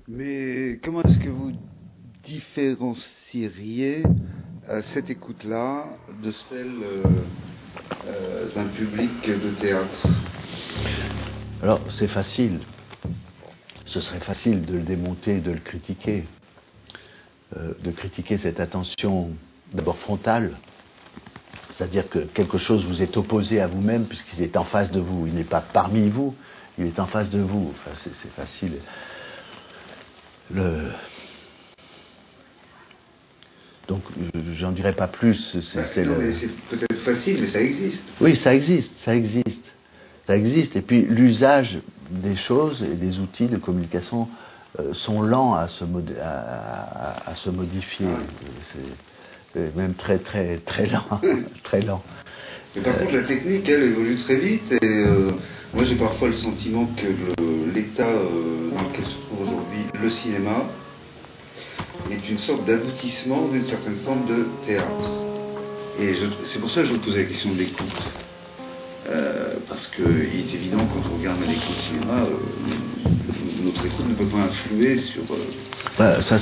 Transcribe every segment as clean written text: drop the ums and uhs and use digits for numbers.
Mais comment est-ce que vous différencieriez cette écoute-là de celle d'un public de théâtre? Alors, c'est facile. Ce serait facile de le démonter, de le critiquer. De critiquer cette attention d'abord frontale, c'est-à-dire que quelque chose vous est opposé à vous-même puisqu'il est en face de vous. Il n'est pas parmi vous, il est en face de vous. Enfin, c'est facile. Donc, j'en dirai pas plus. C'est peut-être facile, mais ça existe. Oui, ça existe. Et puis, l'usage des choses et des outils de communication sont lents à se modifier. C'est même très lent. Très lent. Mais par contre, la technique, elle évolue très vite. Et moi, j'ai parfois le sentiment que l'état dans lequel se trouve aujourd'hui le cinéma est une sorte d'aboutissement d'une certaine forme de théâtre. Et c'est pour ça que je vous posais la question de l'écoute. Parce qu'il est évident, quand on regarde un écoute cinéma, notre écoute ne peut pas influer sur... Ça,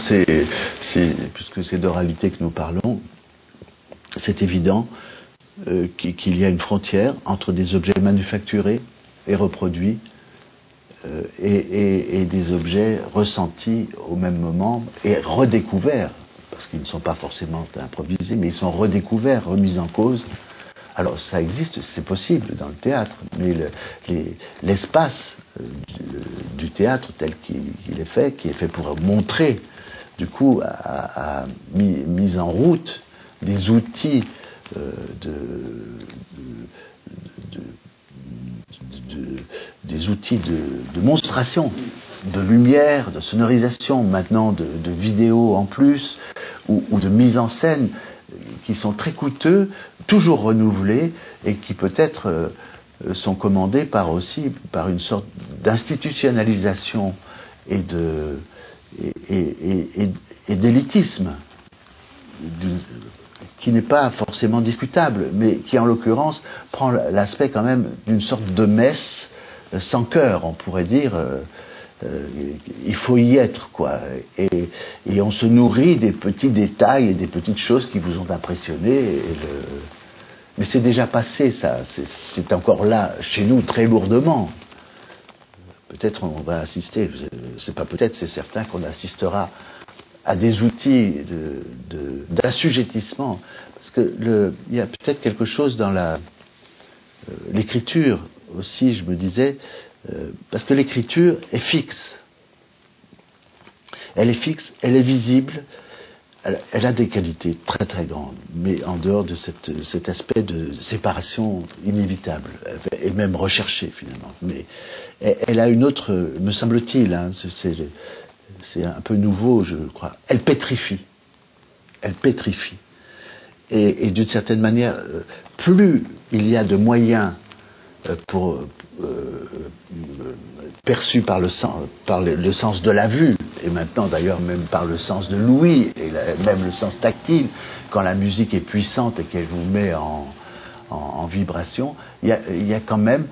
puisque c'est d'oralité que nous parlons, c'est évident qu'il y a une frontière entre des objets manufacturés et reproduits et des objets ressentis au même moment et redécouverts, parce qu'ils ne sont pas forcément improvisés, mais ils sont redécouverts, remis en cause. Alors ça existe, c'est possible dans le théâtre, mais l'espace du théâtre tel qu'il est fait, qui est fait pour montrer, du coup, a mis en route des outils des outils de monstration, de lumière, de sonorisation, maintenant de vidéo en plus, ou de mise en scène, qui sont très coûteux, toujours renouvelés, et qui peut-être sont commandés par une sorte d'institutionnalisation et d'élitisme, qui n'est pas forcément discutable, mais qui en l'occurrence prend l'aspect quand même d'une sorte de messe sans cœur, on pourrait dire. Il faut y être, quoi. Et on se nourrit des petits détails et des petites choses qui vous ont impressionné. Mais c'est déjà passé, ça. C'est encore là, chez nous, très lourdement. Peut-être on va assister, c'est pas peut-être, c'est certain qu'on assistera à des outils d'assujettissement. Parce que il y a peut-être quelque chose dans l'écriture aussi, je me disais, parce que l'écriture est fixe. Elle est fixe, elle est visible, elle a des qualités très très grandes, mais en dehors de cet aspect de séparation inévitable, et même recherchée finalement. Mais elle a une autre, me semble-t-il, hein, c'est un peu nouveau, je crois, elle pétrifie. Et d'une certaine manière, plus il y a de moyens perçus par le sens de la vue, et maintenant d'ailleurs même par le sens de l'ouïe, et même le sens tactile, quand la musique est puissante et qu'elle vous met en vibration, il y a quand même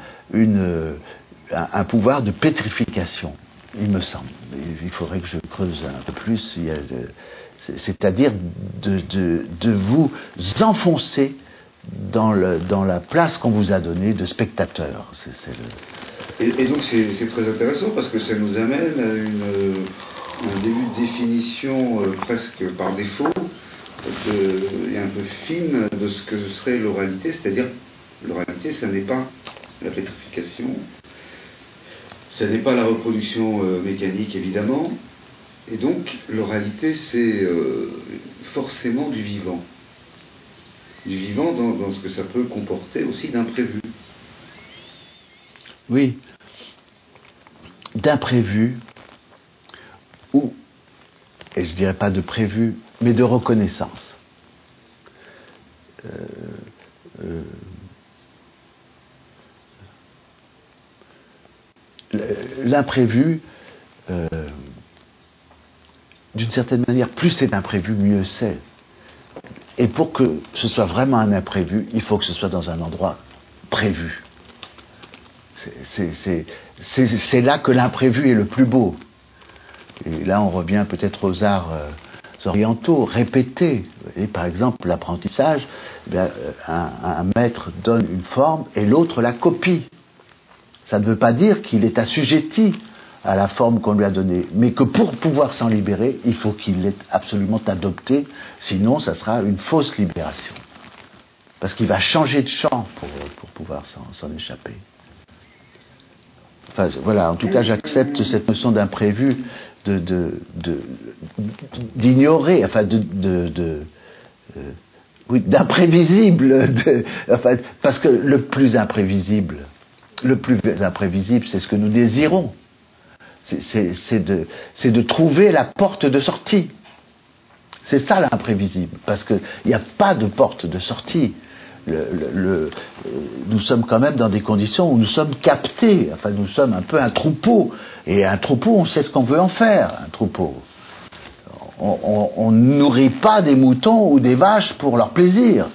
un pouvoir de pétrification, il me semble. Il faudrait que je creuse un peu plus, c'est-à-dire de vous enfoncer dans la place qu'on vous a donnée de spectateur. Et donc c'est très intéressant parce que ça nous amène à un début de définition presque par défaut et un peu fine de ce que serait l'oralité, c'est-à-dire l'oralité, ça n'est pas la pétrification, ça n'est pas la reproduction mécanique évidemment, et donc l'oralité c'est forcément du vivant. Du vivant dans ce que ça peut comporter aussi d'imprévu. Oui, d'imprévu, et je dirais pas de prévu, mais de reconnaissance. L'imprévu, d'une certaine manière, plus c'est imprévu, mieux c'est. Et pour que ce soit vraiment un imprévu, il faut que ce soit dans un endroit prévu. C'est là que l'imprévu est le plus beau. Et là, on revient peut-être aux arts orientaux, répéter. Et par exemple, l'apprentissage, un maître donne une forme et l'autre la copie. Ça ne veut pas dire qu'il est assujetti à la forme qu'on lui a donnée, mais que pour pouvoir s'en libérer, il faut qu'il l'ait absolument adopté, sinon ça sera une fausse libération. Parce qu'il va changer de champ pour pouvoir s'en échapper. Enfin, voilà, en tout cas, j'accepte cette notion d'imprévu, d'ignorer, enfin, oui, d'imprévisible, enfin, parce que le plus imprévisible, c'est ce que nous désirons. C'est de trouver la porte de sortie. C'est ça l'imprévisible, parce qu'il n'y a pas de porte de sortie. Nous sommes quand même dans des conditions où nous sommes captés. Enfin, nous sommes un peu un troupeau. Et un troupeau, on sait ce qu'on veut en faire, un troupeau. On ne nourrit pas des moutons ou des vaches pour leur plaisir.